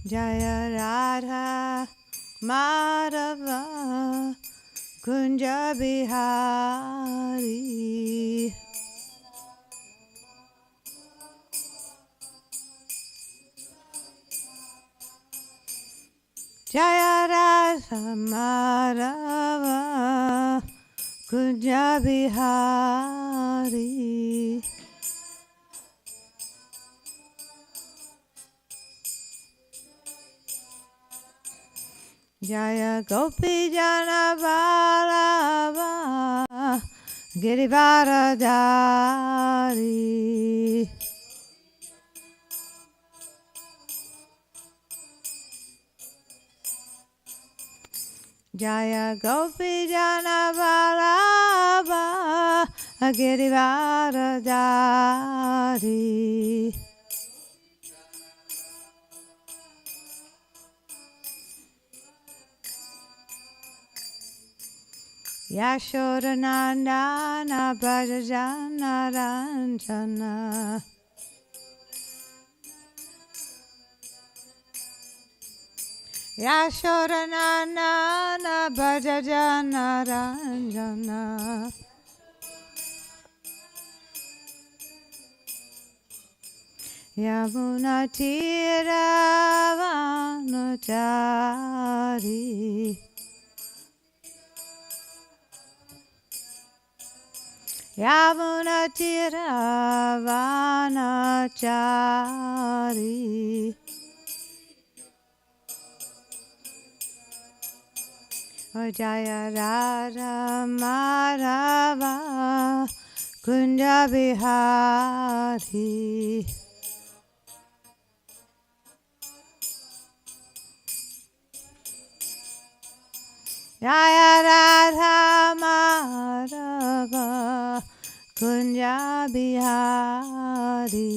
Jaya Radha Madhava Kunja Bihari. Jaya Radha Madhava Kunja Bihari. Jaya Gopi Jana Vallabha Girivaradari. Jaya Gopi Jana Vallabha Girivaradari. Yashodanandana Brajajana Ranjana. Yashodanandana Brajajana Ranjana. Yamuna Tiravanachari. Yamuna Tiravanachari. O Jaya Radha Madhava Kunja Bihari. Jaya Radha Madhava Kunja Bihari.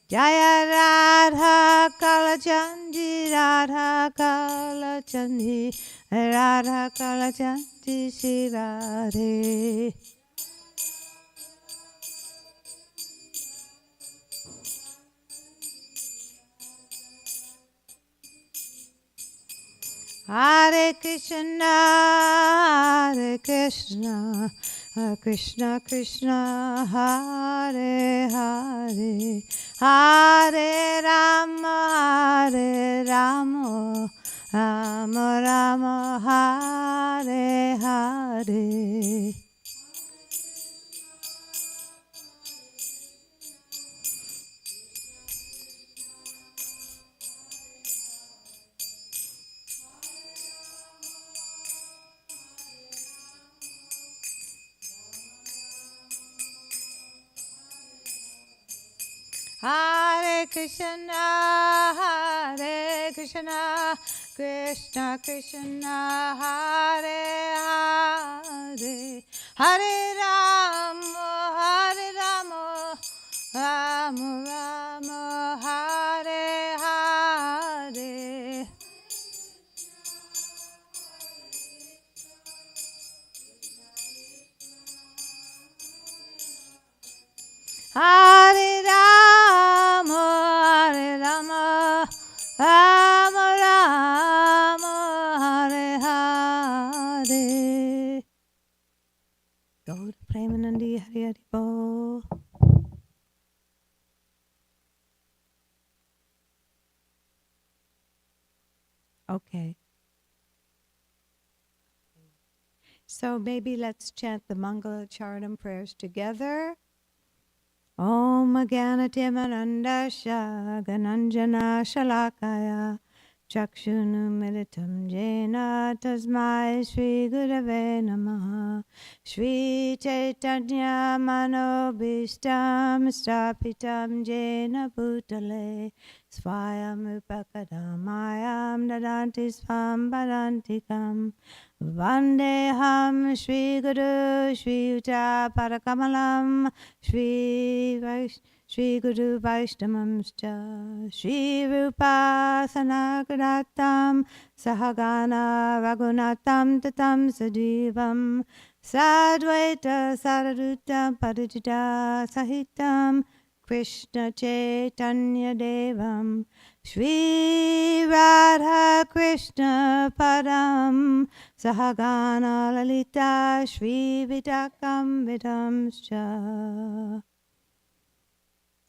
Jaya Radha Kalachandi Radha Kalachandi Radha Kalachandi Shri Radhe. Hare Krishna, Hare Krishna, Krishna Krishna, Hare Hare, Hare Rama, Hare Rama, Rama Rama, Hare Hare. Hare Krishna, Hare Krishna, Krishna Krishna, Hare Hare, Hare Rama, Hare Rama, Rama Rama, Hare Hare. Hare Rama, Hare Rama, Rama Rama, Hare Hare. Gaur Premanandi Hari Hari Bo. Okay. So maybe let's chant the Mangala Charanam prayers together. Om Gyanatimandasya Gananjana Shalakaya Chakshunu Militam Jena Tasmai Shri Gurave Namaha Shri Chaitanya Manobishtam Stapitam Jena Bhutale Svayam Upakadamayam Dadanti Swam Badantikam Vandeham Shri Guru Shri Uta Parakamalam Shri Guru Vaishnavamscha Shri Rupa Sanagadatam Sahagana Raghunatam Tatam Sajivam Sadvaita Saradutam Padujita Sahitam Krishna Chaitanya Devam Shri Radha Krishna Padam Sahagana Lalita Shri Vitakam Vidamscha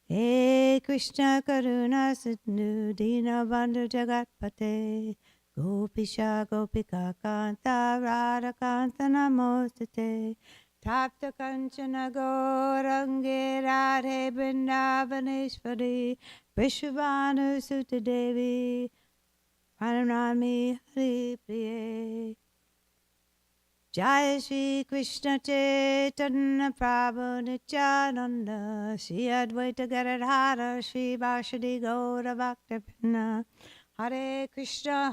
He Krishna Karuna Sindhu Dinabandhu Jagatpate Gopisha Gopika Kanta Radha Kanta Namostate Tapta Kanchana Gaurange Radhe Vrindavaneshwari Vishvanu Sutta Devi Pranami Hari Priye Jai Shri Krishna Chaitanya Prabhu Nityananda Shri Advaita Gadadhara Shri Vashadi Gaura Bhaktapinna Hare Krishna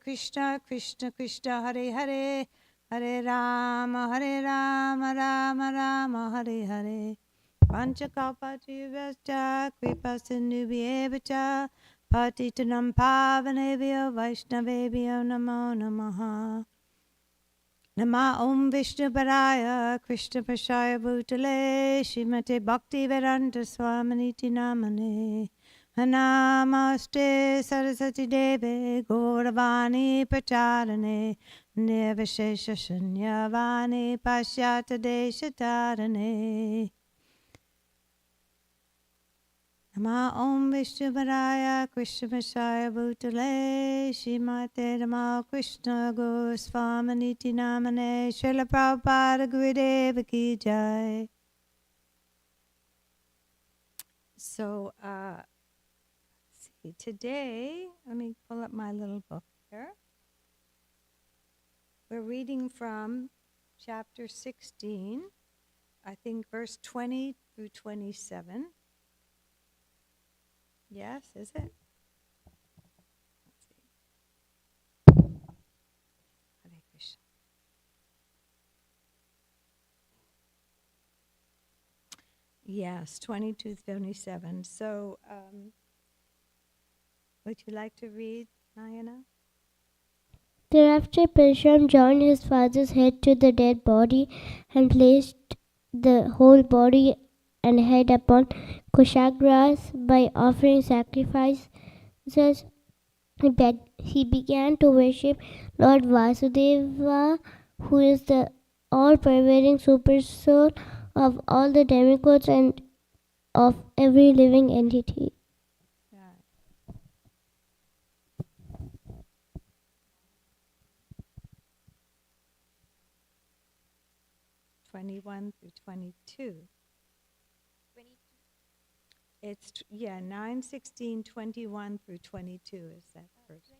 Krishna Krishna Hare Hare Hare Rama Rama Rama Hare Hare Panchakalpatarivascha Kripa Sindhubhyevacha Patitanam Pavanebhyo Vaishnavebhyo Namo Namaha Nama Om Vishnu Paraya Krishna Prashaya Bhutale Srimate Bhakti Vedanta Swaminiti Namane Namaste Saraswati Deve Gauravani Pracharane Nirvishesha Shunyavani Pashyata Deshatarane Nama Om Vishnu Paraya Krishna Prashaya Bhutale Srimate Nama Krishna Goswaminiti Namane Srila Prabhupada Gurudeva Ki Jai. So, see, today, let me pull up my little book here. We're reading from chapter 16, I think verse 20 through 27. Yes, is it? Let's see. Hare Krishna. Yes, 22 to 27. So, would you like to read, Nayana? Thereafter, Parashurama joined his father's head to the dead body and placed the whole body and head upon Kushagras by offering sacrifices. He began to worship Lord Vasudeva, who is the all-pervading supersoul of all the demigods and of every living entity. 21 through 22. It's 9, 16, 21 through 22 is that verse.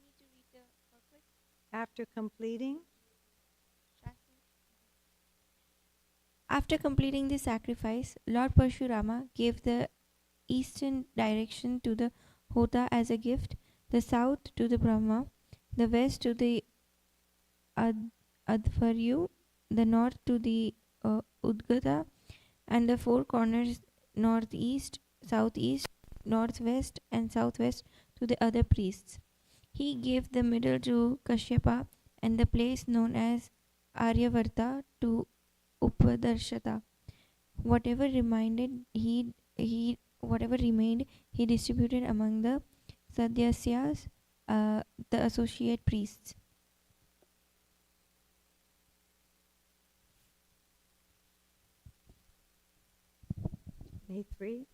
After completing the sacrifice, Lord Parshurama gave the eastern direction to the Hota as a gift, the south to the Brahma, the west to the Advaryu, the north to the Udgata, and the four corners northeast, southeast, northwest, and southwest to the other priests. He gave the middle to Kashyapa and the place known as Aryavarta to Upadarshata. Whatever remained, he distributed among the Sadhyasyas, the associate priests. 23?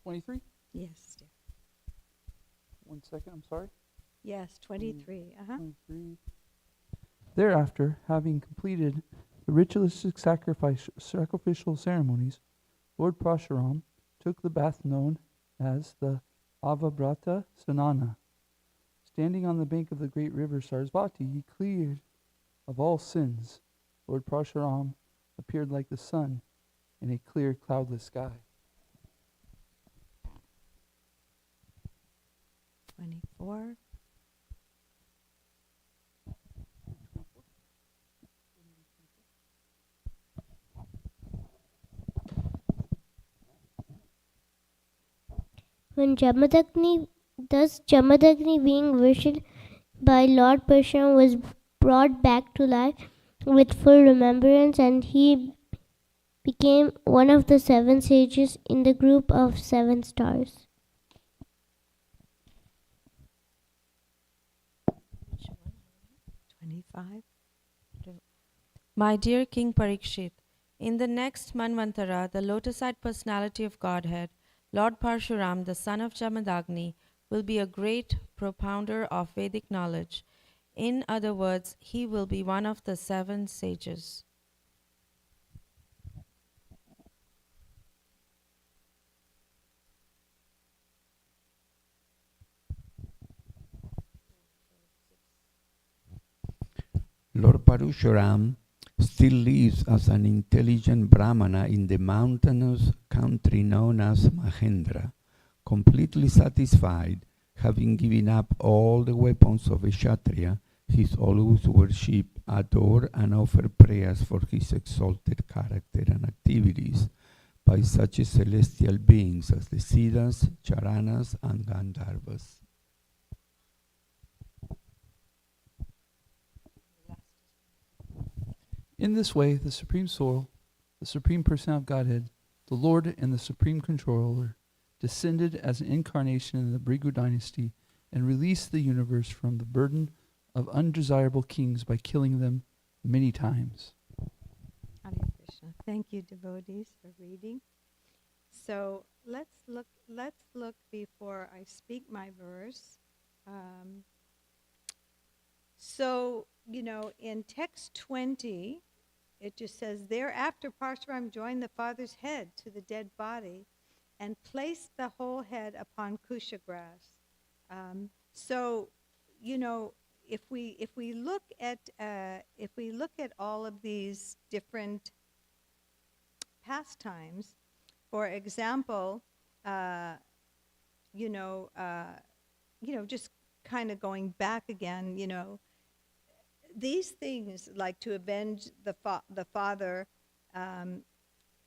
23? Yes, dear. 1 second, I'm sorry. Yes, 23. 23. Thereafter, having completed the ritualistic sacrificial ceremonies, Lord Parashuram took the bath known as the Avabrata Sanana. Standing on the bank of the great river Sarasvati, he cleared of all sins. Lord Parashuram appeared like the sun in a clear, cloudless sky. 24. When Jamadagni being worshipped by Lord Parshurama was brought back to life, with full remembrance, and he became one of the 7 sages in the group of 7 stars. Which one? 25. My dear King Parikshit, in the next Manvantara, the lotus-eyed personality of Godhead, Lord Parshuram, the son of Jamadagni, will be a great propounder of Vedic knowledge. In other words, he will be one of the 7 sages. Lord Parashuram still lives as an intelligent Brahmana in the mountainous country known as Mahendra, completely satisfied, having given up all the weapons of a Kshatriya. He always worship, adore, and offer prayers for his exalted character and activities by such celestial beings as the Siddhas, Charanas, and Gandharvas. In this way, the Supreme Soul, the Supreme Person of Godhead, the Lord and the Supreme Controller, descended as an incarnation in the Brigu dynasty and released the universe from the burden of undesirable kings by killing them many times. Hare Krishna. Thank you, devotees, for reading. So let's look before I speak my verse. So, in text 20, it just says, thereafter Parshuram joined the father's head to the dead body and placed the whole head upon kusha grass. So, if we look at all of these different pastimes, for example, just kind of going back again, these things like to avenge the father,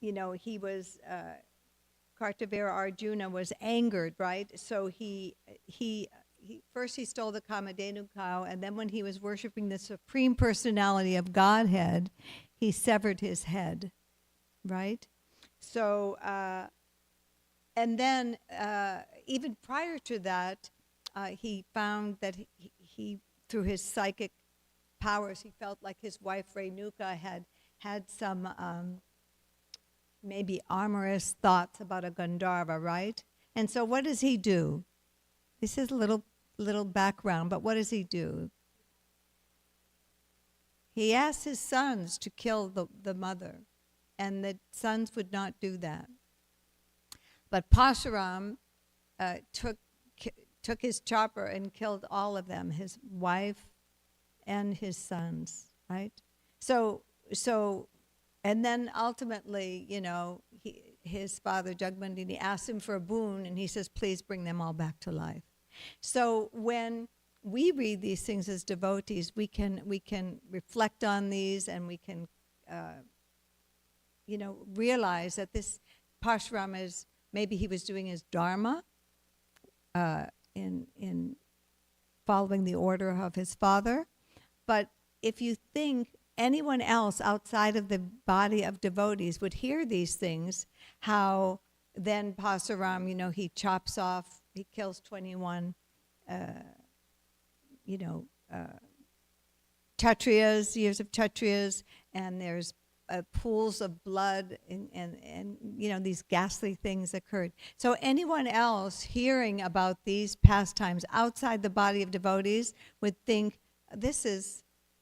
he was Kartavira Arjuna was angered, right? So he first he stole the Kamadhenu cow, and then when he was worshiping the Supreme Personality of Godhead, he severed his head, right? So and then even prior to that, he found that he through his psychic powers, he felt like his wife Renuka had some maybe amorous thoughts about a Gandharva, right? And so what does he do? This is a little background, but what does he do? He asked his sons to kill the mother, and the sons would not do that. But Parshuram took his chopper and killed all of them, his wife and his sons, right? So, and then ultimately, his father Jagmandini asked him for a boon, and he says, please bring them all back to life. So when we read these things as devotees, we can reflect on these, and we can, realize that this Parshuram is, maybe he was doing his dharma in following the order of his father. But if you think anyone else outside of the body of devotees would hear these things, how then Parshuram, he chops off, he kills 21, Kshatriyas, years of Kshatriyas, and there's pools of blood and these ghastly things occurred. So anyone else hearing about these pastimes outside the body of devotees would think,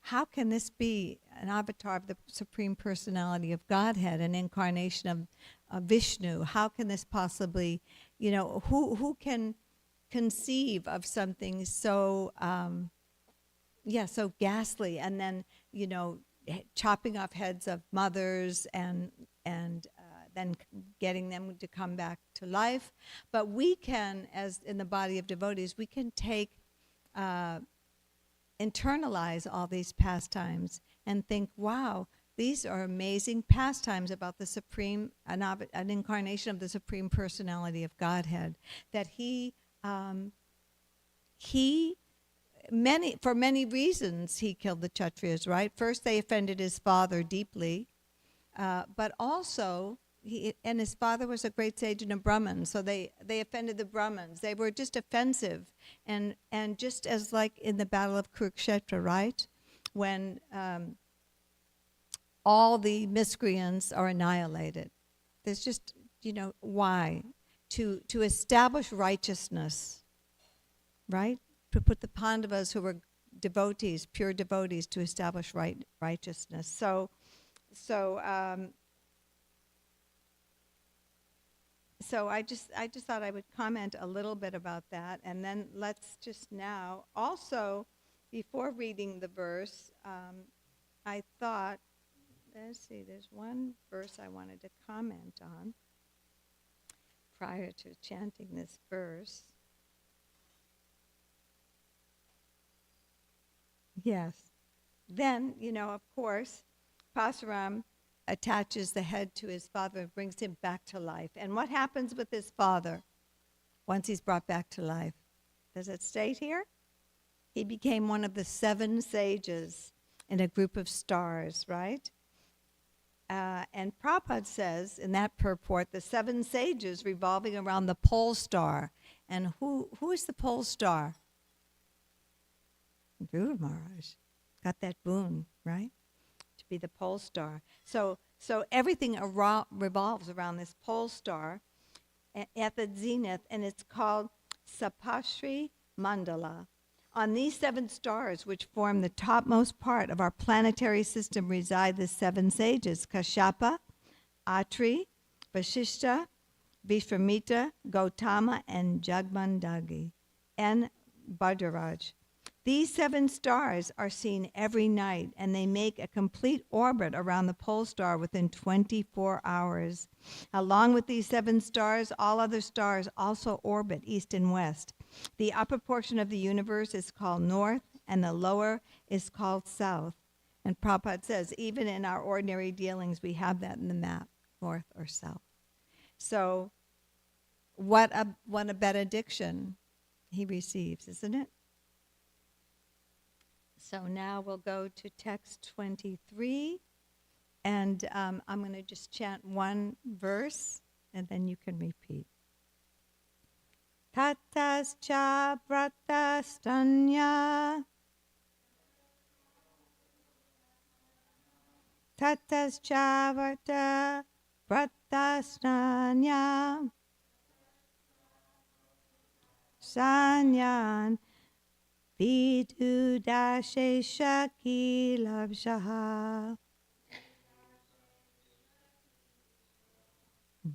how can this be an avatar of the Supreme Personality of Godhead, an incarnation of Vishnu? How can this possibly, who can conceive of something so, so ghastly, and then, chopping off heads of mothers and then getting them to come back to life. But we can, as in the body of devotees, we can internalize all these pastimes and think, wow, these are amazing pastimes about the Supreme, an incarnation of the Supreme Personality of Godhead, that he for many reasons he killed the Kshatriyas, right? First, they offended his father deeply, but also, his father was a great sage and a Brahmin, so they offended the Brahmins. They were just offensive, and just as like in the Battle of Kurukshetra, right? When all the miscreants are annihilated. There's just, why? To establish righteousness, right? To put the Pandavas, who were devotees, pure devotees, to establish righteousness. So I just thought I would comment a little bit about that, and then let's just now also, before reading the verse, I thought, let's see, there's one verse I wanted to comment on prior to chanting this verse. Yes. Then, of course, Parsuram attaches the head to his father and brings him back to life. And what happens with his father once he's brought back to life? Does it state here? He became one of the 7 sages in a group of stars, right? And Prabhupada says in that purport, the 7 sages revolving around the pole star. And who is the pole star? Guru Maharaj got that boon, right? To be the pole star. So everything revolves around this pole star at the zenith, and it's called Sapashri Mandala. On these 7 stars, which form the topmost part of our planetary system, reside the 7 sages: Kashyapa, Atri, Vasishta, Vishvamitra, Gautama, and Jagmandagi, and Bhadraraj. These 7 stars are seen every night, and they make a complete orbit around the pole star within 24 hours. Along with these 7 stars, all other stars also orbit east and west. The upper portion of the universe is called north, and the lower is called south. And Prabhupada says, even in our ordinary dealings, we have that in the map, north or south. So what a benediction he receives, isn't it? So now we'll go to text 23, and I'm going to just chant one verse, and then you can repeat. Tatascha pratastanya, tatascha varta pratastanya, sanyan Vidu Dashesha Kilabshaha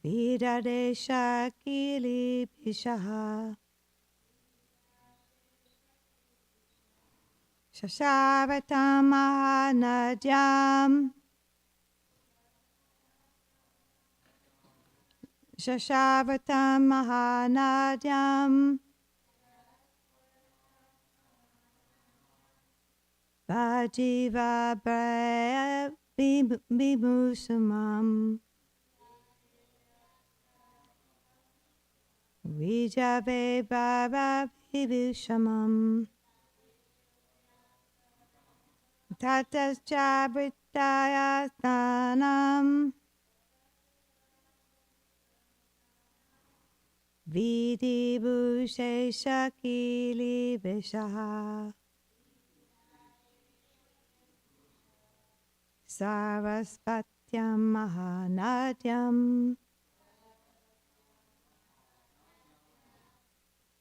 Vidadesha Kilibishaha Shashavatam Mahanadyam Shashavatam Mahanadyam Vajiva Braya Vimusamam Vijave Baba Vibhushamam Tatas Chabritaya Thanam Vidi Bhushe Shakili Vishaha Sarvaspatyam Mahanadyam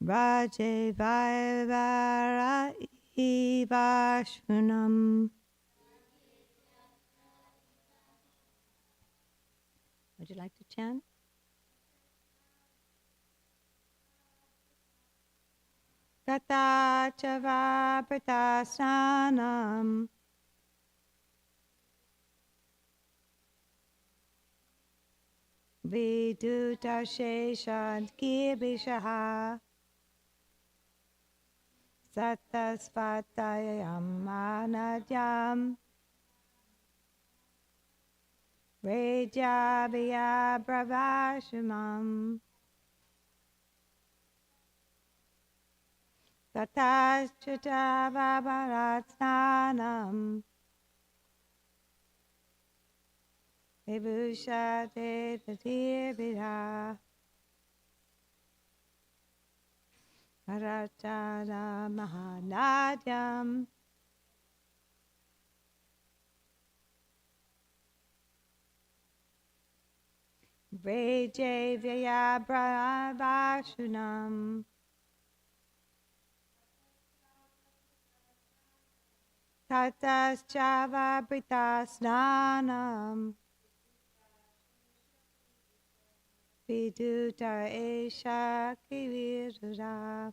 Raje Vaivara Ivashunam. Would you like to chant? Gata Chava Pratasanam Viduta Sheshan Kibishaha Satasvatayam Manadyam Rejabhya Bravashimam Tatashchuta Babaratnanam Vibhushate Tatirvira Arachana Mahanadyam Vreje Vyayabravashunam Tataschava Britasnanam Viduta Esha Kivirura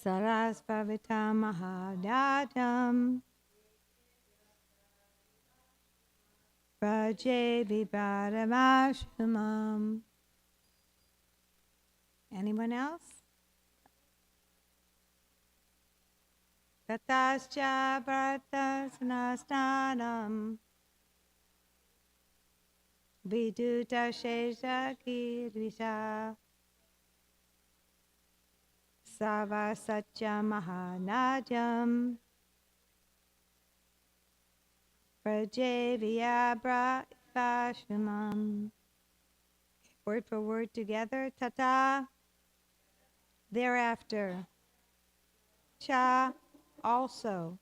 Sarasvavita Mahadadam Vraje Vibharamashumam. Anyone else? Tatascha Bhartasnasnanam Viduta Shesha Kirvisha Sava Satya Mahanajam Praje Vyabra Vashumam. Word for word together. Tata, thereafter. Cha, also.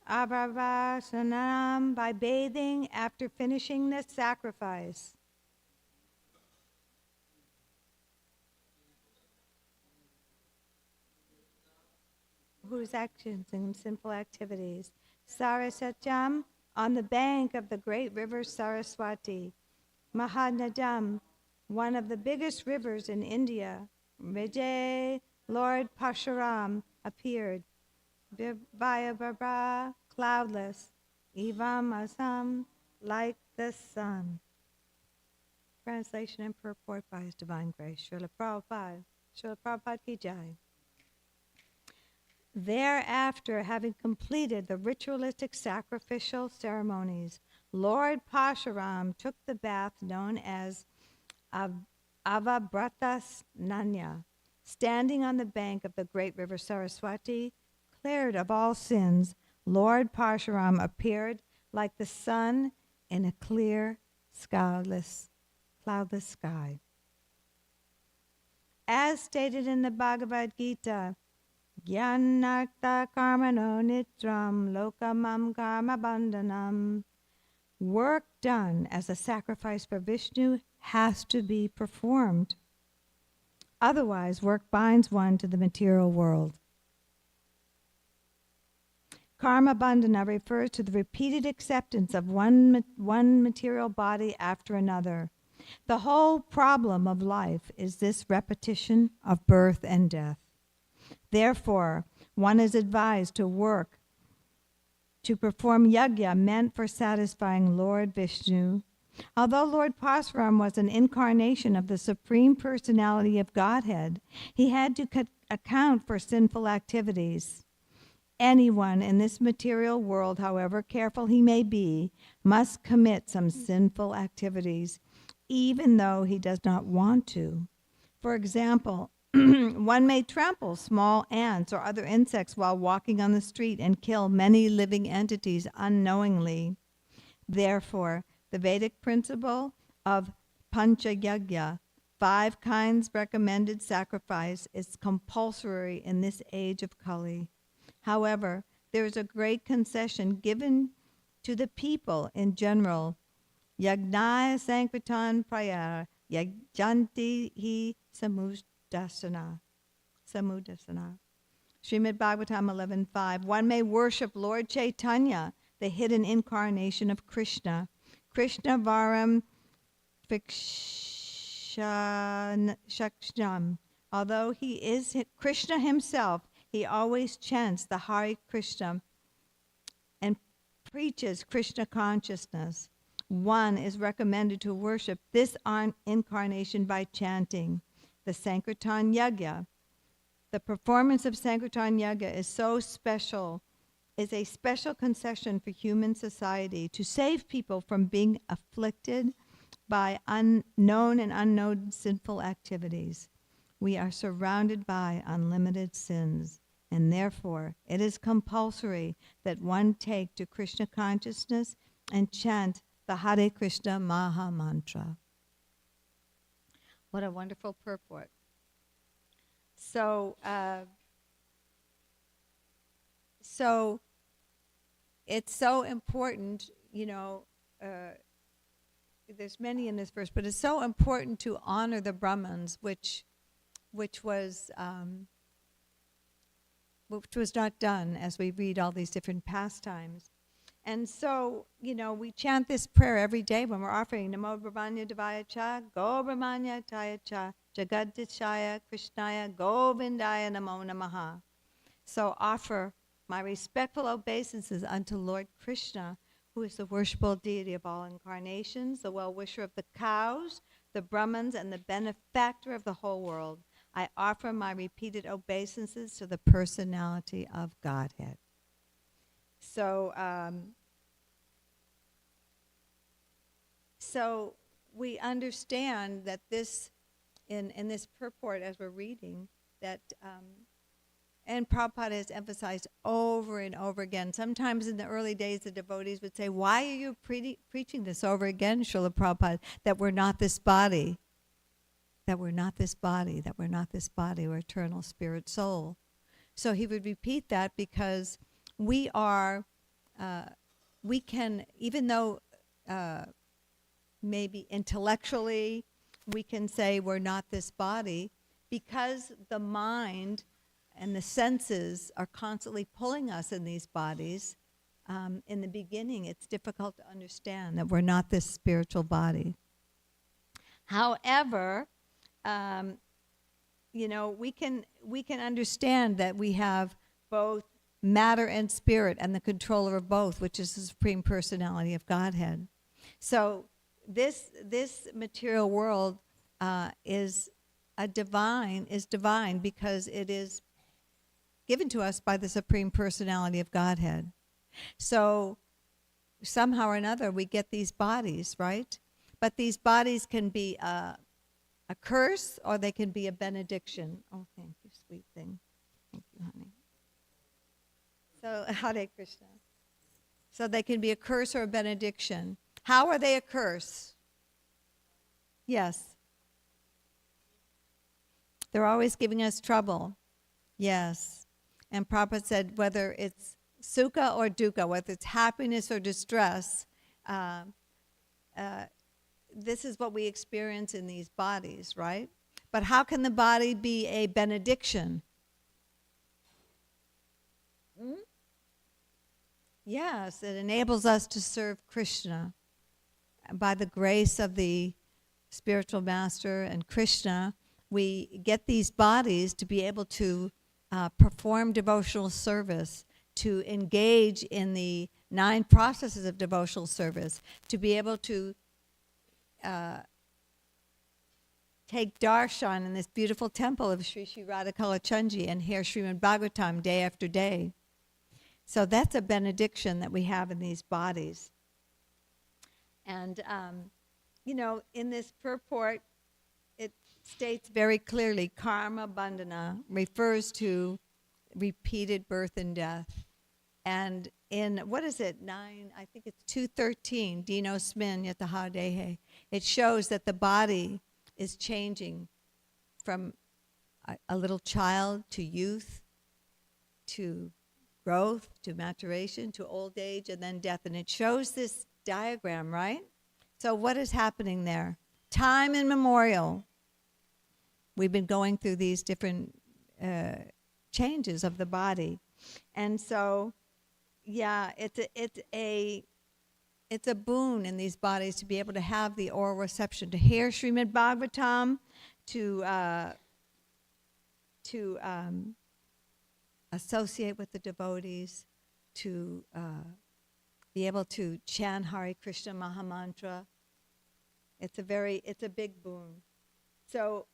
Abhavasanam, by bathing after finishing the sacrifice. Whose actions and simple activities. Sarasatyam, on the bank of the great river Saraswati. Mahanadam, one of the biggest rivers in India. Vijay, Lord Pashuram, appeared. Vayabhara, cloudless. Evam Asam, like the sun. Translation and purport by His Divine Grace. Srila Prabhupada. Srila Prabhupada Ki Jai. Thereafter, having completed the ritualistic sacrificial ceremonies, Lord Pashuram took the bath known as Avabrata Snanya. Standing on the bank of the great river Saraswati, cleared of all sins, Lord Pashuram appeared like the sun in a clear, cloudless sky. As stated in the Bhagavad Gita, Jnanartha karmano nitram lokamam karma bandhanam. Work done as a sacrifice for Vishnu has to be performed. Otherwise, work binds one to the material world. Karma bandhana refers to the repeated acceptance of one material body after another. The whole problem of life is this repetition of birth and death. Therefore, one is advised to work to perform yajna meant for satisfying Lord Vishnu. Although Lord Pashuram was an incarnation of the Supreme Personality of Godhead, he had to account for sinful activities. Anyone in this material world, however careful he may be, must commit some sinful activities, even though he does not want to. For example, one may trample small ants or other insects while walking on the street and kill many living entities unknowingly. Therefore, the Vedic principle of Pancha Yajna, 5 kinds recommended sacrifice, is compulsory in this age of Kali. However, there is a great concession given to the people in general. Yagnaya Sankirtan Prayara Yajjanti hi Samudasana. Srimad Bhagavatam 11.5. One may worship Lord Chaitanya, the hidden incarnation of Krishna. Krishna Varam Shakshnam. Although he is Krishna himself, he always chants the Hare Krishna and preaches Krishna consciousness. One is recommended to worship this incarnation by chanting the Sankirtan Yajna. The performance of Sankirtan Yajna is a special concession for human society to save people from being afflicted by known and unknown sinful activities. we are surrounded by unlimited sins, and therefore it is compulsory that one take to Krishna consciousness and chant the Hare Krishna Maha Mantra. What a wonderful purport. So it's so important, there's many in this verse, but it's so important to honor the Brahmins, which was not done as we read all these different pastimes. And so, we chant this prayer every day when we're offering Namo Brahmanya Devaya Cha, Go Brahmanya Taya Cha, Jagadishaya Krishnaya Govindaya Namo Namaha. So offer my respectful obeisances unto Lord Krishna, who is the worshipful deity of all incarnations, the well-wisher of the cows, the Brahmins, and the benefactor of the whole world. I offer my repeated obeisances to the personality of Godhead. So we understand that this, in this purport as we're reading, that, and Prabhupada has emphasized over and over again. Sometimes in the early days, the devotees would say, why are you preaching this over again, Srila Prabhupada, that we're not this body, that we're not this body, that we're not this body, we're eternal spirit soul. So he would repeat that because we are, we can, even though maybe intellectually we can say we're not this body, because the mind and the senses are constantly pulling us in these bodies, in the beginning it's difficult to understand that we're not this spiritual body. However, we can understand that we have both matter and spirit and the controller of both, which is the Supreme Personality of Godhead. So this material world is divine because it is given to us by the Supreme Personality of Godhead. So somehow or another we get these bodies, right? But these bodies can be a curse or they can be a benediction. Oh, thank you, sweet thing. Thank you, honey. So, Hare Krishna. So they can be a curse or a benediction. How are they a curse? Yes. They're always giving us trouble. Yes. And Prabhupada said whether it's sukha or dukkha, whether it's happiness or distress, this is what we experience in these bodies, right? But how can the body be a benediction? Yes, it enables us to serve Krishna. By the grace of the spiritual master and Krishna, we get these bodies to be able to perform devotional service, to engage in the 9 processes of devotional service, to be able to take darshan in this beautiful temple of Sri Sri Radhakalachandji and hear Srimad Bhagavatam day after day. So that's a benediction that we have in these bodies. And, in this purport, it states very clearly, karma bandhana refers to repeated birth and death. And in, 9, I think it's 213, Dino Smin Yataha Dehe, it shows that the body is changing from a little child to youth, to growth, to maturation, to old age, and then death. And it shows this diagram, right? So what is happening there? Time immemorial. We've been going through these different changes of the body. And so, yeah, it's a boon in these bodies to be able to have the oral reception, to hear Srimad Bhagavatam, to associate with the devotees, to be able to chant Hare Krishna Maha Mantra. It's a big boon. So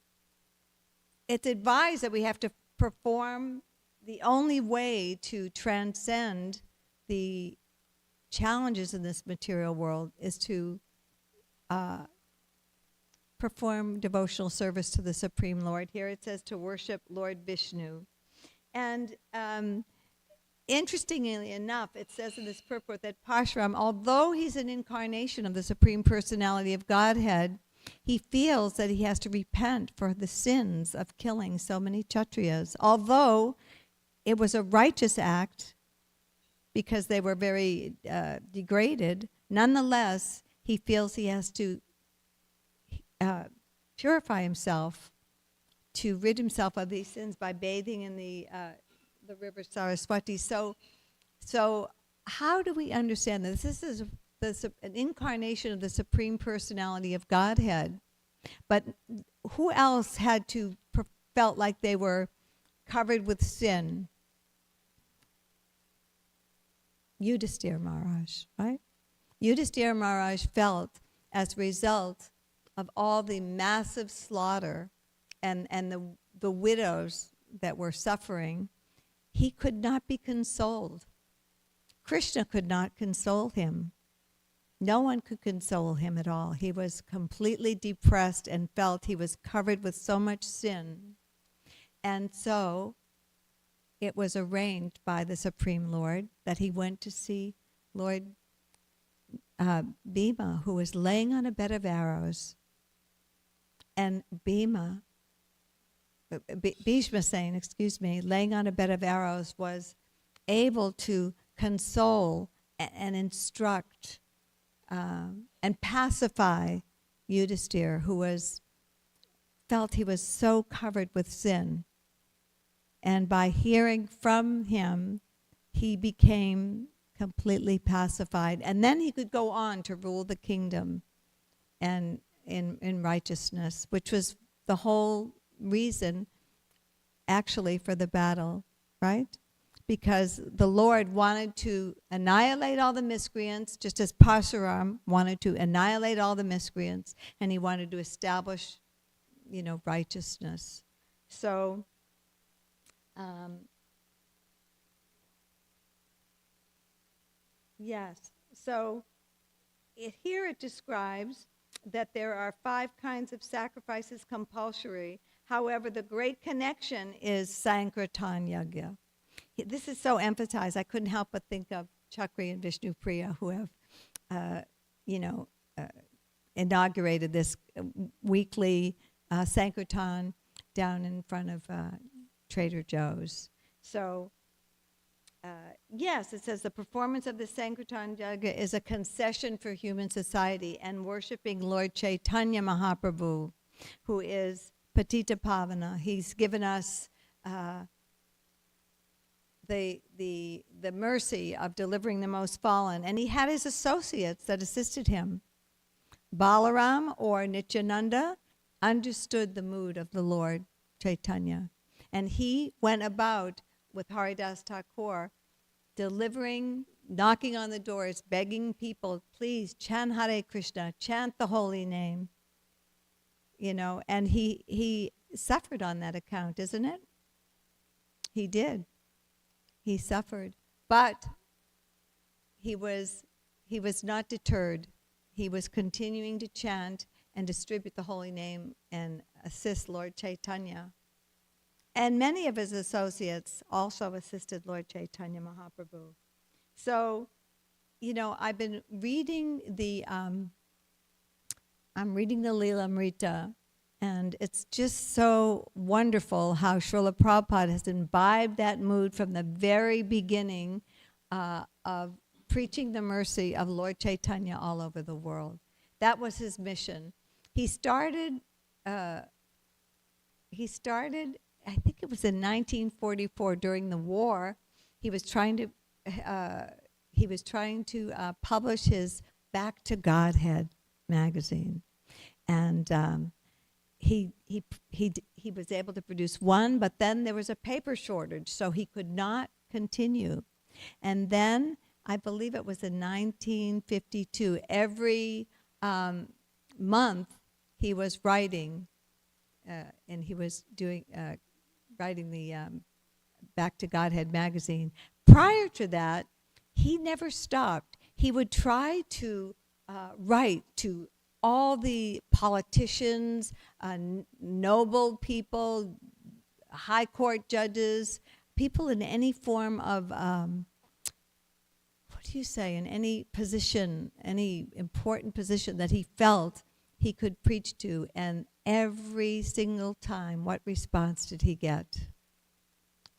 it's advised that we have to perform. The only way to transcend the challenges in this material world is to perform devotional service to the Supreme Lord. Here it says to worship Lord Vishnu. And interestingly enough, it says in this purport that Parshuram, although he's an incarnation of the Supreme Personality of Godhead, he feels that he has to repent for the sins of killing so many Kshatriyas. Although it was a righteous act because they were very degraded, nonetheless, he feels he has to purify himself to rid himself of these sins by bathing in the river Saraswati. So how do we understand this? This is an incarnation of the Supreme Personality of Godhead. But who else had to felt like they were covered with sin? Yudhisthira Maharaj, right? Yudhisthira Maharaj felt, as a result of all the massive slaughter and the widows that were suffering, he could not be consoled. Krishna could not console him. No one could console him at all. He was completely depressed and felt he was covered with so much sin. And so it was arranged by the Supreme Lord that he went to see Lord Bhima, who was laying on a bed of arrows. And Bhishma Sena, laying on a bed of arrows, was able to console and instruct and pacify Yudhisthira, who felt he was so covered with sin. And by hearing from him, he became completely pacified. And then he could go on to rule the kingdom and in righteousness, which was the whole reason actually for the battle, right? Because the Lord wanted to annihilate all the miscreants, just as Parshuram wanted to annihilate all the miscreants, and he wanted to establish, righteousness. So, yes. So here it describes that there are 5 kinds of sacrifices compulsory. However, the great connection is Sankirtan Yagya. This is so emphasized. I couldn't help but think of Chakri and Vishnu Priya, who have, inaugurated this weekly Sankirtan down in front of Trader Joe's. So, yes, it says the performance of the Sankirtan Yagya is a concession for human society and worshiping Lord Chaitanya Mahaprabhu, who is Patita Pavana. He's given us the mercy of delivering the most fallen, and he had his associates that assisted him. Balaram or Nityananda understood the mood of the Lord Chaitanya, and he went about with Haridas Thakur, delivering, knocking on the doors, begging people, please chant Hare Krishna, chant the holy name. And he suffered on that account, isn't it? He did. He suffered. But he was not deterred. He was continuing to chant and distribute the holy name and assist Lord Chaitanya. And many of his associates also assisted Lord Chaitanya Mahaprabhu. So, I've been reading I'm reading the Lilamrita, and it's just so wonderful how Srila Prabhupada has imbibed that mood from the very beginning of preaching the mercy of Lord Chaitanya all over the world. That was his mission. He started, I think it was in 1944 during the war. He was trying to publish his Back to Godhead magazine, and he was able to produce one, but then there was a paper shortage, so he could not continue. And then I believe it was in 1952. Every month he was writing, and he was writing the Back to Godhead magazine. Prior to that, he never stopped. He would try to write to all the politicians, noble people, high court judges, people in any form of, what do you say, in any position, any important position that he felt he could preach to. And every single time, what response did he get?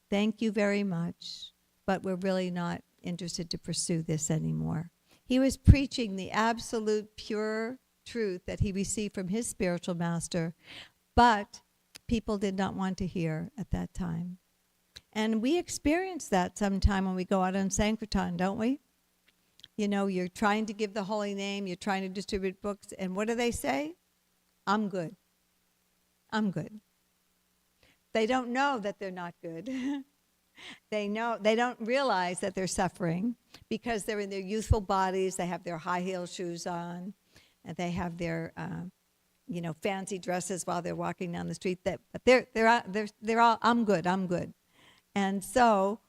Thank you very much, but we're really not interested to pursue this anymore. He was preaching the absolute pure truth that he received from his spiritual master, but people did not want to hear at that time. And we experience that sometime when we go out on Sankirtan, don't we? You know, you're trying to give the holy name, you're trying to distribute books, and what do they say? I'm good. I'm good. They don't know that they're not good. They don't realize that they're suffering because they're in their youthful bodies, they have their high heel shoes on, and they have their fancy dresses while they're walking down the street. But they're all, I'm good, I'm good. And so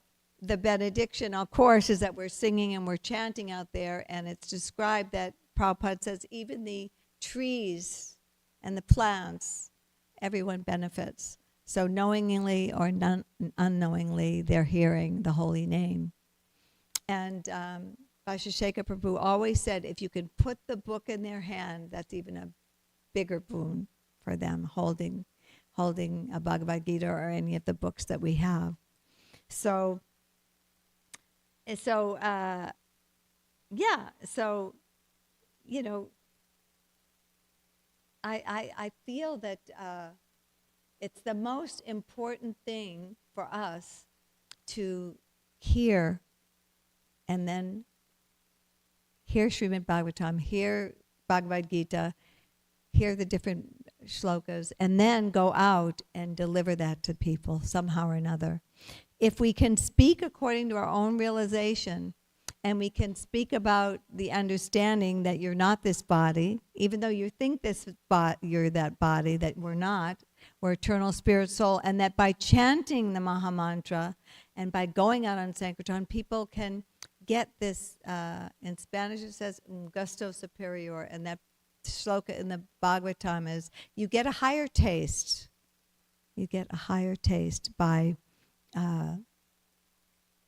the benediction, of course, is that we're singing and we're chanting out there, and it's described that Prabhupada says even the trees and the plants, everyone benefits. So knowingly or unknowingly, they're hearing the holy name. And Vashisheka Prabhu always said, if you can put the book in their hand, that's even a bigger boon for them, holding a Bhagavad Gita or any of the books that we have. So I feel that it's the most important thing for us to hear and then hear Srimad Bhagavatam, hear Bhagavad Gita, hear the different shlokas, and then go out and deliver that to people somehow or another. If we can speak according to our own realization, and we can speak about the understanding that you're not this body, even though you think you're that body, that we're not, we're eternal spirit soul, and that by chanting the Maha Mantra and by going out on Sankirtan, people can get this, in Spanish it says, un gusto superior, and that shloka in the Bhagavatam is, you get a higher taste. You get a higher taste by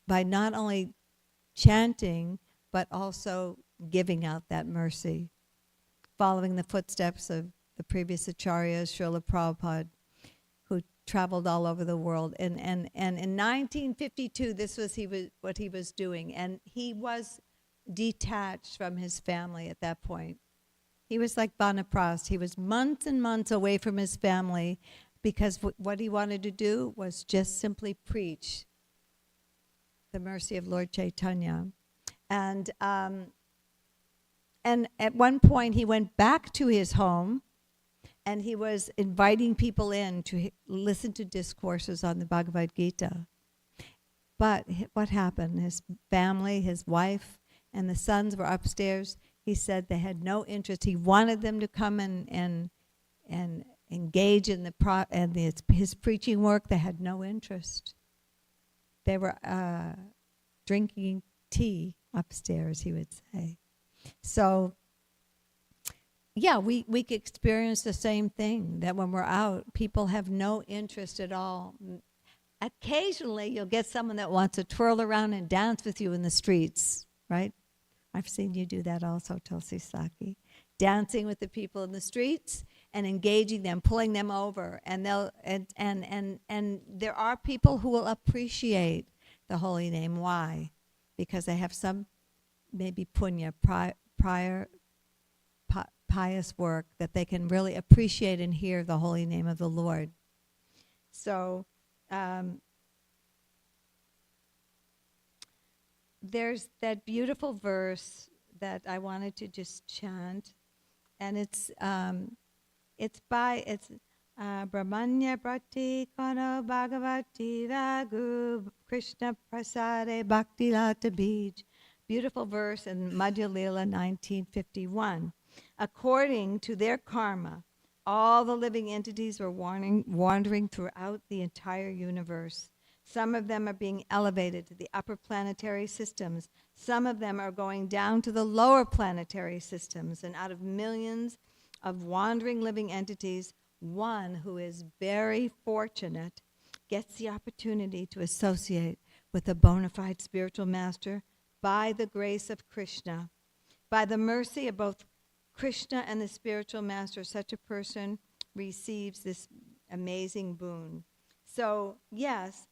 not only chanting, but also giving out that mercy, following the footsteps of the previous acharyas, Srila Prabhupada, who traveled all over the world. And in 1952, this was what he was doing. And he was detached from his family at that point. He was like Banaprast. He was months and months away from his family because what he wanted to do was just simply preach the mercy of Lord Chaitanya. And at one point he went back to his home and he was inviting people in to listen to discourses on the Bhagavad Gita. But what happened? His family, his wife, and the sons were upstairs. He said they had no interest. He wanted them to come and engage in his preaching work. They had no interest. They were drinking tea upstairs, he would say. So, yeah, we could experience the same thing, that when we're out, people have no interest at all. Occasionally, you'll get someone that wants to twirl around and dance with you in the streets, right? I've seen you do that also, Tulsi Saki. Dancing with the people in the streets and engaging them, pulling them over. And there are people who will appreciate the holy name. Why? Because they have some maybe punya, prior pious work that they can really appreciate and hear the holy name of the Lord. So there's that beautiful verse that I wanted to just chant, and it's Brahmanya Prati Kono Bhagavati Ragu Krishna Prasade Bhakti Lata Bij. Beautiful verse in Madhya Lila 1951. According to their karma, all the living entities were wandering throughout the entire universe. Some of them are being elevated to the upper planetary systems. Some of them are going down to the lower planetary systems. And out of millions of wandering living entities, one who is very fortunate gets the opportunity to associate with a bona fide spiritual master by the grace of Krishna. By the mercy of both Krishna and the spiritual master, such a person receives this amazing boon. So, yes,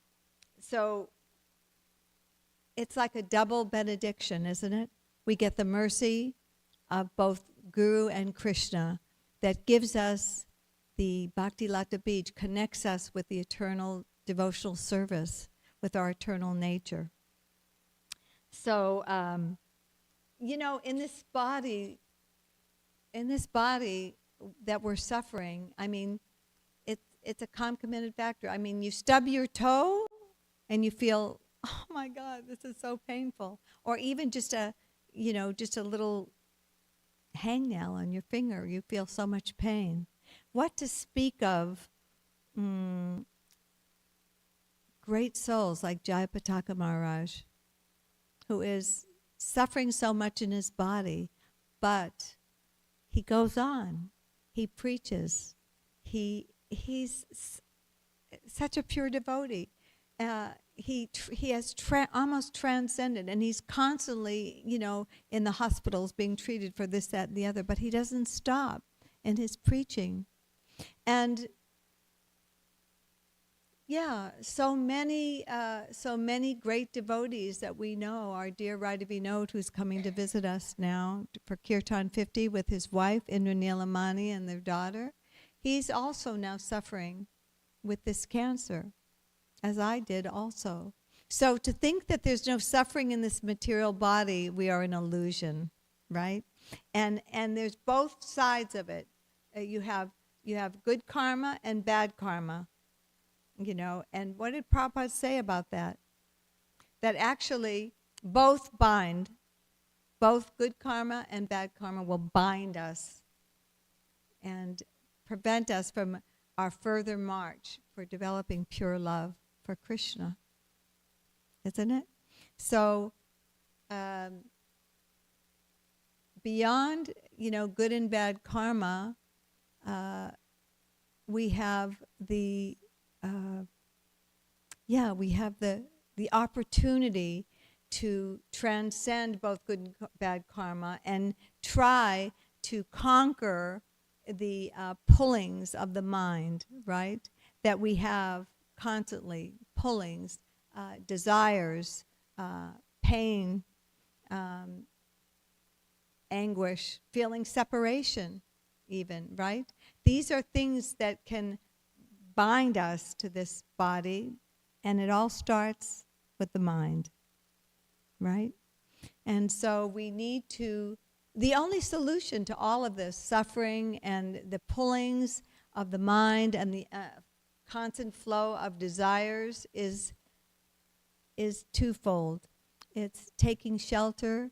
so it's like a double benediction, isn't it? We get the mercy of both Guru and Krishna that gives us the Bhakti Lata Bij, connects us with the eternal devotional service, with our eternal nature. So, in this body that we're suffering, I mean, it's a concomitant factor. I mean, you stub your toe and you feel, oh my God, this is so painful. Or even just a little hangnail on your finger, you feel so much pain. What to speak of great souls like Jayapataka Maharaj, who is suffering so much in his body, but he goes on, he preaches, he's such a pure devotee. He has almost transcended, and he's constantly, in the hospitals being treated for this, that, and the other, but he doesn't stop in his preaching. And so many great devotees that we know. Our dear Radha Vinod, who's coming to visit us now for Kirtan 50 with his wife, Indra Nilamani, and their daughter. He's also now suffering with this cancer, as I did also. So to think that there's no suffering in this material body, we are an illusion, right? And there's both sides of it. You have good karma and bad karma. And what did Prabhupada say about that? That actually both bind, both good karma and bad karma will bind us and prevent us from our further march for developing pure love for Krishna. Isn't it? So, beyond, good and bad karma, we have the opportunity to transcend both good and bad karma and try to conquer the pullings of the mind, right? That we have constantly, pullings, desires, pain, anguish, feeling separation even, right? These are things that can bind us to this body, and it all starts with the mind, right? And so we need to, the only solution to all of this suffering and the pullings of the mind and the constant flow of desires is twofold. It's taking shelter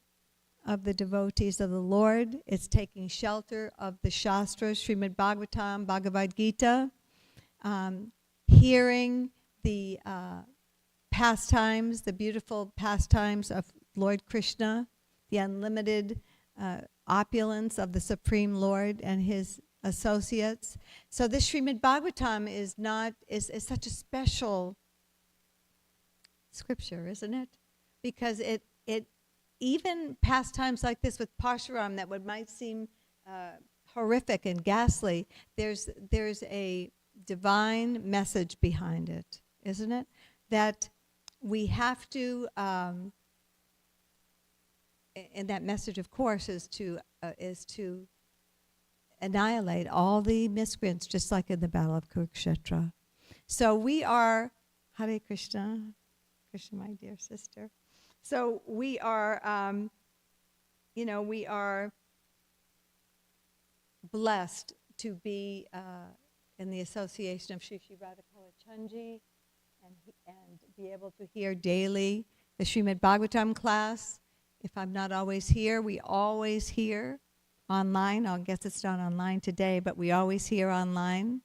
of the devotees of the Lord. It's taking shelter of the Shastras, Srimad Bhagavatam, Bhagavad Gita, hearing the pastimes, the beautiful pastimes of Lord Krishna, the unlimited opulence of the Supreme Lord and his associates. So this Srimad Bhagavatam is such a special scripture, isn't it? Because it even pastimes like this with Parshuram that might seem horrific and ghastly, there's a divine message behind it, isn't it? That we have to, and that message, of course, is to annihilate all the miscreants, just like in the Battle of Kurukshetra. So we are, Hare Krishna, Krishna, my dear sister. So we are, we are blessed to be in the association of Shri Shri Radhakala Chanji and be able to hear daily the Srimad Bhagavatam class. If I'm not always here, we always hear online. I guess it's not online today, but we always hear online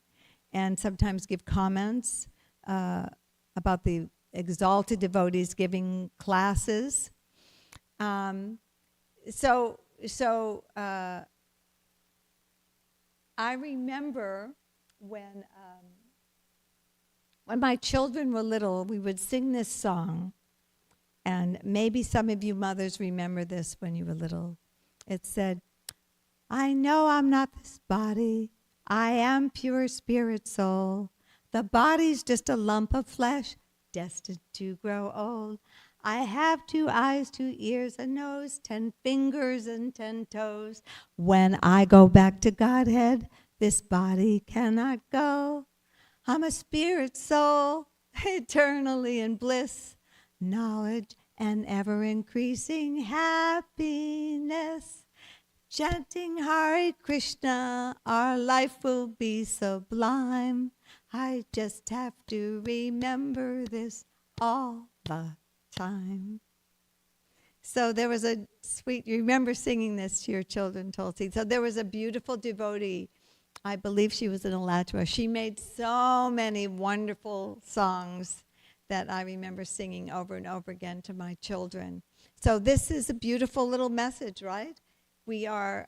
and sometimes give comments about the exalted devotees giving classes. I remember when my children were little, we would sing this song. And maybe some of you mothers remember this when you were little. It said, I know I'm not this body. I am pure spirit soul. The body's just a lump of flesh, destined to grow old. I have 2 eyes, 2 ears, a nose, 10 fingers and 10 toes. When I go back to Godhead, this body cannot go. I'm a spirit soul, eternally in bliss, knowledge and ever increasing happiness. Chanting Hare Krishna, our life will be sublime. I just have to remember this all the time. So there was a sweet, you remember singing this to your children, Tulsi. So there was a beautiful devotee, I believe she was in Alachua. She made so many wonderful songs that I remember singing over and over again to my children. So this is a beautiful little message, right? We're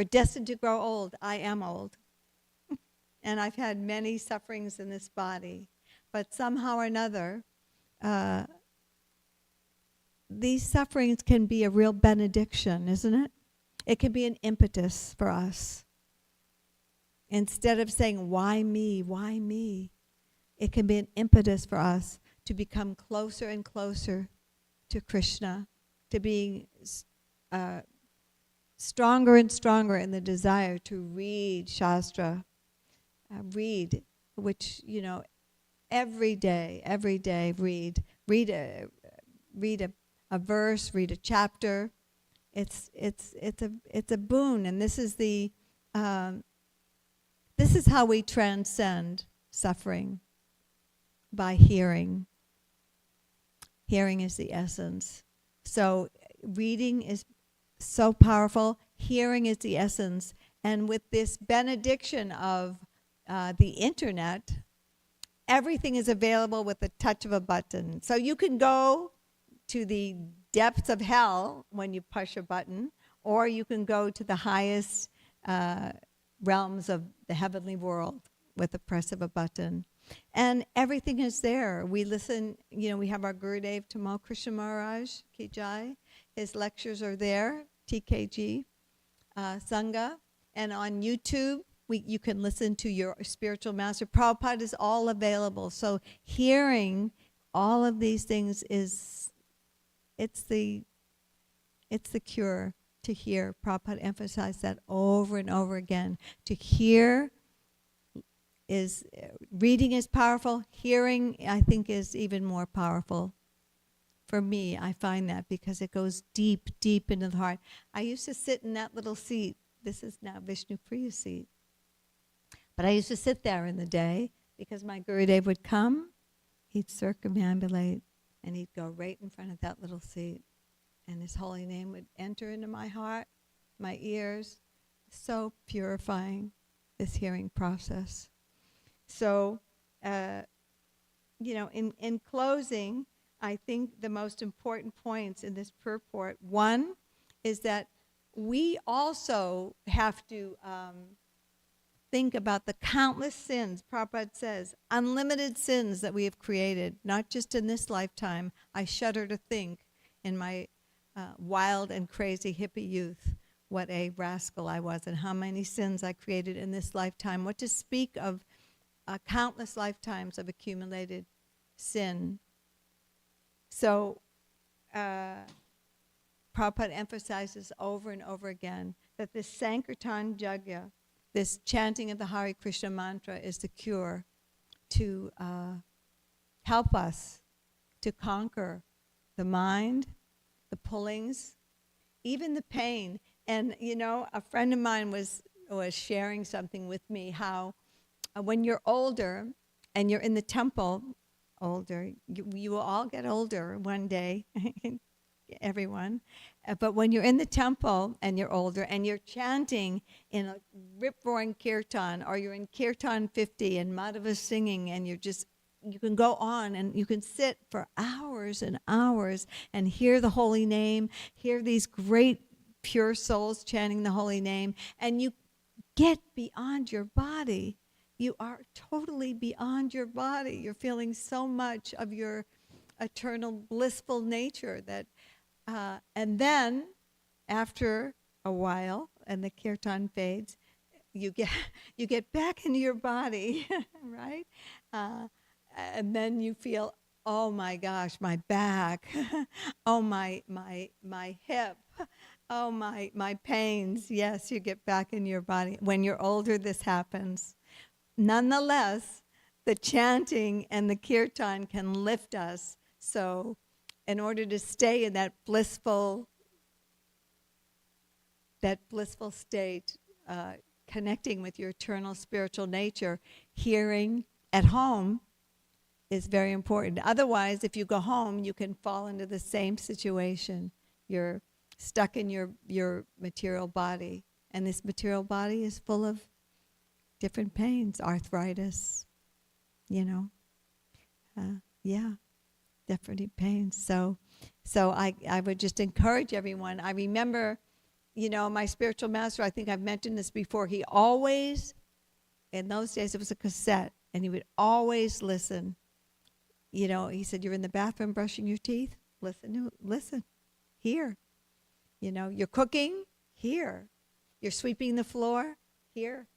destined to grow old. I am old. And I've had many sufferings in this body. But somehow or another, these sufferings can be a real benediction, isn't it? It can be an impetus for us. Instead of saying, why me, why me? It can be an impetus for us to become closer and closer to Krishna, to being stronger and stronger in the desire to read Shastra, which, every day, read a verse, read a chapter. It's a boon, and this is how we transcend suffering, by hearing. Hearing is the essence. So reading is so powerful. Hearing is the essence. And with this benediction of the internet, everything is available with the touch of a button. So you can go to the depths of hell when you push a button, or you can go to the highest realms of the heavenly world with the press of a button. And everything is there. We listen, we have our Gurudev Tamal Krishna Maharaj, Ki Jai. His lectures are there, TKG, Sangha. And on YouTube, you can listen to your spiritual master. Prabhupada is all available. So hearing all of these things it's the cure to hear. Prabhupada emphasized that over and over again. To hear reading is powerful. Hearing, I think, is even more powerful. For me, I find that because it goes deep, deep into the heart. I used to sit in that little seat. This is now Vishnu Priya's seat. But I used to sit there in the day because my Gurudev would come, he'd circumambulate, and he'd go right in front of that little seat. And his holy name would enter into my heart, my ears. So purifying, this hearing process. So, in closing, I think the most important points in this purport, one is that we also have to think about the countless sins. Prabhupada says, unlimited sins that we have created, not just in this lifetime. I shudder to think in my wild and crazy hippie youth what a rascal I was and how many sins I created in this lifetime. What to speak of countless lifetimes of accumulated sin. So Prabhupada emphasizes over and over again that this Sankirtan Yajna, this chanting of the Hare Krishna mantra, is the cure to help us to conquer the mind, the pullings, even the pain. And, a friend of mine was sharing something with me, how when you're older and you're in the temple, you will all get older one day, everyone. But when you're in the temple and you're older and you're chanting in a rip-roaring kirtan, or you're in kirtan 50 and Madhava singing, and you can go on and you can sit for hours and hours and hear the holy name, hear these great pure souls chanting the holy name, and you get beyond your body. You are totally beyond your body. You're feeling so much of your eternal blissful nature that, and then after a while, and the kirtan fades, you get back into your body, right? And then you feel, oh my gosh, my back, oh my hip, oh my pains. Yes, you get back in your body. When you're older, this happens. Nonetheless, the chanting and the kirtan can lift us. So in order to stay in that blissful state, connecting with your eternal spiritual nature, hearing at home is very important. Otherwise, if you go home, you can fall into the same situation. You're stuck in your material body, and this material body is full of different pains, arthritis, different pains. So I would just encourage everyone. I remember, my spiritual master, I think I've mentioned this before, he always, in those days it was a cassette, and he would always listen. He said, you're in the bathroom brushing your teeth? Listen, hear. You're cooking? Hear. You're sweeping the floor? Hear.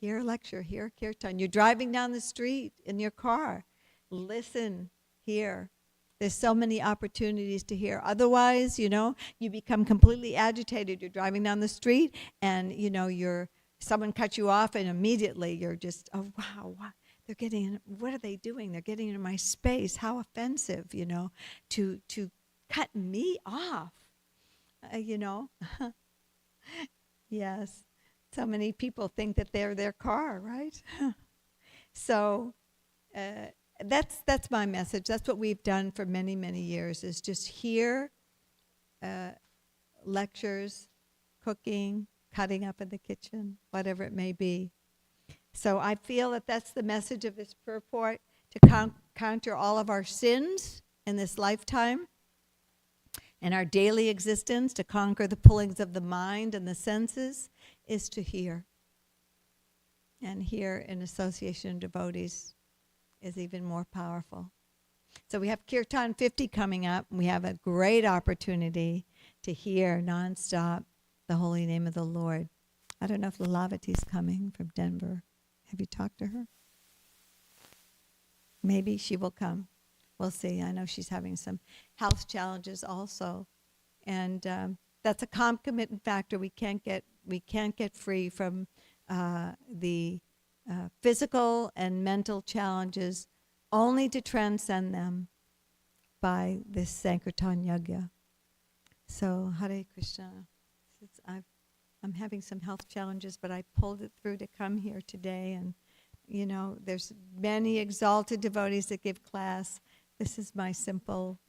Hear a lecture, hear a kirtan. You're driving down the street in your car? Listen, hear. There's so many opportunities to hear. Otherwise, you become completely agitated. You're driving down the street and, someone cuts you off and immediately you're just, oh, wow, what are they doing? They're getting into my space. How offensive, to cut me off, Yes. So many people think that they're their car, right? So that's my message. That's what we've done for many, many years, is just hear lectures, cooking, cutting up in the kitchen, whatever it may be. So I feel that that's the message of this purport, to counter all of our sins in this lifetime and our daily existence, to conquer the pullings of the mind and the senses, is to hear. And here in association of devotees is even more powerful. So we have Kirtan 50 coming up. We have a great opportunity to hear nonstop the holy name of the Lord. I don't know if Lilavati's coming from Denver. Have you talked to her? Maybe she will come. We'll see. I know she's having some health challenges also. And that's a concomitant factor. We can't get free from the physical and mental challenges, only to transcend them by this Sankirtan Yajna. So Hare Krishna. I'm having some health challenges, but I pulled it through to come here today. And, there's many exalted devotees that give class. This is my simple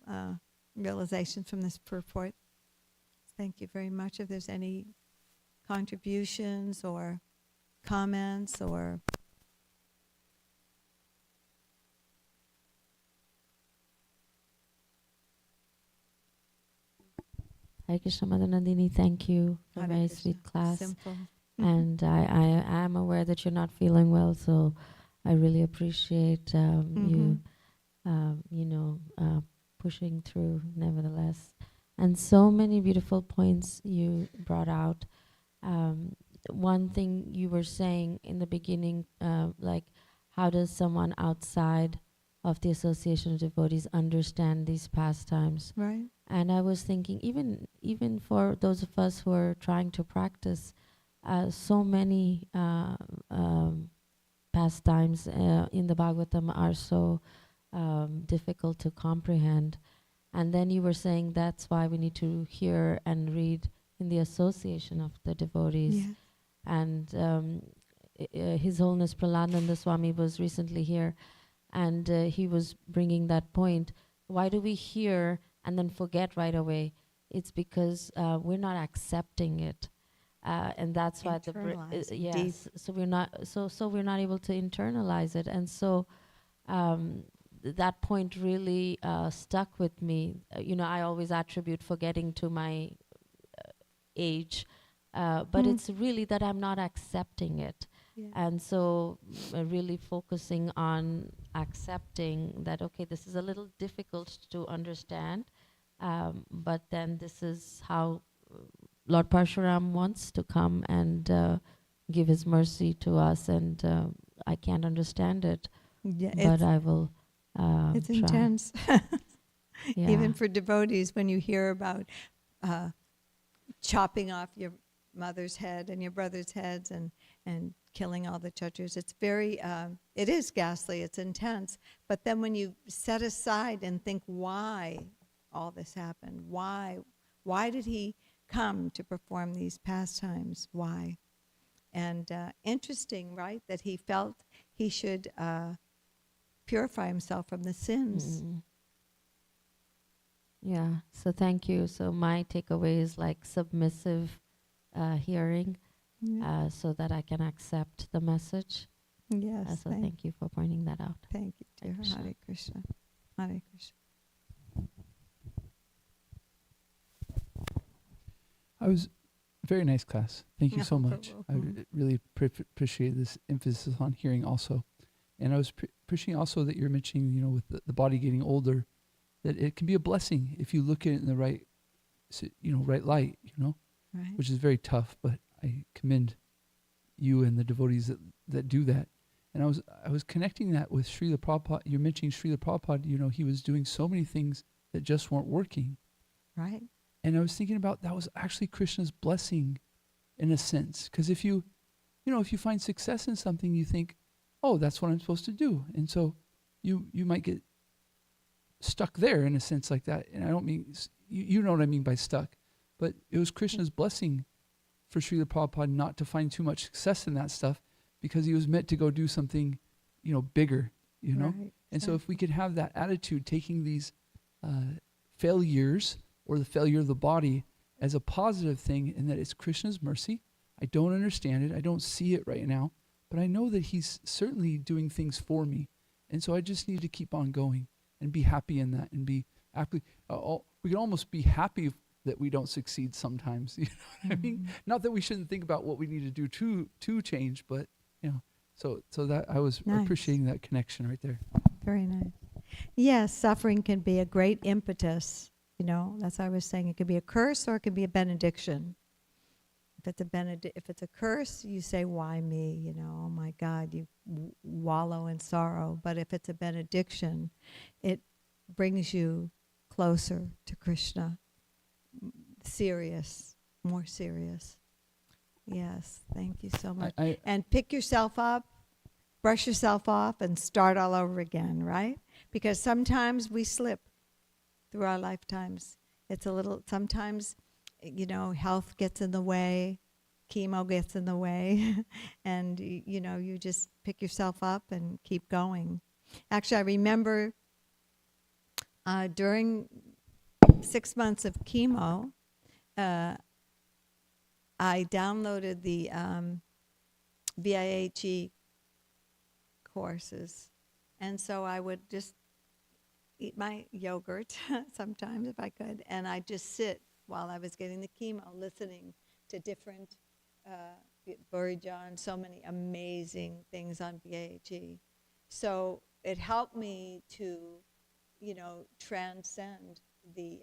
realization from this purport. Thank you very much. If there's any contributions or comments or... Hare Krishna, Mother Nandini, thank you for a Hare very Krishna. sweet class. Simple. And I am aware that you're not feeling well, so I really appreciate you, pushing through nevertheless. And so many beautiful points you brought out. One thing you were saying in the beginning, like, how does someone outside of the association of devotees understand these pastimes? Right. And I was thinking, even for those of us who are trying to practice, so many pastimes in the Bhagavatam are so difficult to comprehend. And then you were saying that's why we need to hear and read in the association of the devotees. Yeah. And His Holiness Praladnanda Swami was recently here, and he was bringing that point. Why do we hear and then forget right away? It's because we're not accepting it. And that's why Internalize it yes. deep. So we're not able to internalize it, and so that point really stuck with me. I always attribute forgetting to my age, But it's really that I'm not accepting it. Yeah. And so really focusing on accepting that, okay, this is a little difficult to understand, but then this is how Lord Parshuram wants to come and give his mercy to us, and I can't understand it, Yeah, but I will it's try. intense. Yeah. Even for devotees, when you hear about chopping off your mother's head and your brother's heads and killing all the Kshatriyas, it's very, it is ghastly, it's intense. But then when you set aside and think why all this happened, why did he come to perform these pastimes, why? And interesting, right, that he felt he should purify himself from the sins. Yeah, so thank you. So my takeaway is like submissive hearing, Yeah. so that I can accept the message. Yes, So thank you for pointing that out. thank you, dear. Krishna. Hare Krishna. Hare Krishna. I was very nice class. Thank you so No, much. I Prabhu. really appreciate this emphasis on hearing also. And I was appreciating also that you're mentioning, with the body getting older, that it can be a blessing if you look at it in the right, right light, Right. which is very tough, but I commend you and the devotees that do that. And I was connecting that with Srila Prabhupada. You're mentioning Srila Prabhupada, he was doing so many things that just weren't working. Right. And I was thinking about that was actually Krishna's blessing in a sense. Because if you find success in something, you think, oh, that's what I'm supposed to do. And so you might get stuck there in a sense like that. And I don't mean, you know what I mean by stuck. But it was Krishna's blessing for Srila Prabhupada not to find too much success in that stuff, because he was meant to go do something, bigger, Right. And so if we could have that attitude, taking these failures or the failure of the body as a positive thing, and that it's Krishna's mercy. I don't understand it. I don't see it right now, but I know that he's certainly doing things for me. And so I just need to keep on going and be happy in that, and be happy. We can almost be happy that we don't succeed sometimes. You know what I mean? Not that we shouldn't think about what we need to do to change, but so that I was Nice. appreciating that connection right there. Very nice. Yes, suffering can be a great impetus. That's what I was saying. It could be a curse or it could be a benediction. If it's a curse, you say, "Why me?" Oh my God, you wallow in sorrow. But if it's a benediction, it brings you closer to Krishna. More serious. Yes, thank you so much. And pick yourself up, brush yourself off, and start all over again, right? Because sometimes we slip through our lifetimes. Sometimes, health gets in the way, chemo gets in the way, and, you just pick yourself up and keep going. Actually, I remember during 6 months of chemo, I downloaded the VIHE courses. And so I would just eat my yogurt sometimes if I could, and I'd just sit while I was getting the chemo, listening to different Burijan, so many amazing things on VIHE. So it helped me to, transcend the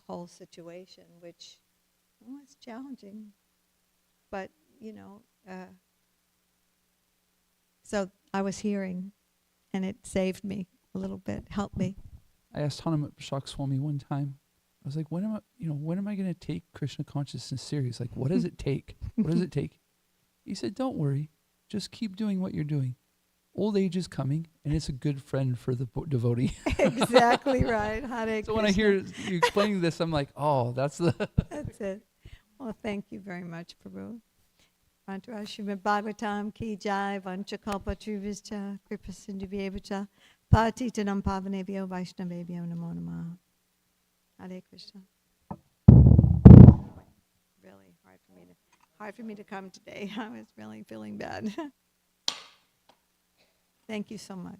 whole situation, which was challenging. But, so I was hearing, and it saved me a little bit, helped me. I asked Hanumat Prashak Swami one time, I was like, when am I going to take Krishna consciousness serious? Like, what does it take? What does it take? He said, don't worry. Just keep doing what you're doing. Old age is coming, and it's a good friend for the devotee. Exactly right. Hare So when I hear you explaining this, I'm like, oh, that's That's it. Well, thank you very much, Prabhu. Mantra Srimad Bhagavatam ki jai, vancha kalpa trivishcha, kripa sindhuvyevacha, patitanam pavanebhyo vaishnavebhyo namo namaha. Hare Krishna. Really hard for me to come today. I was really feeling bad. Thank you so much.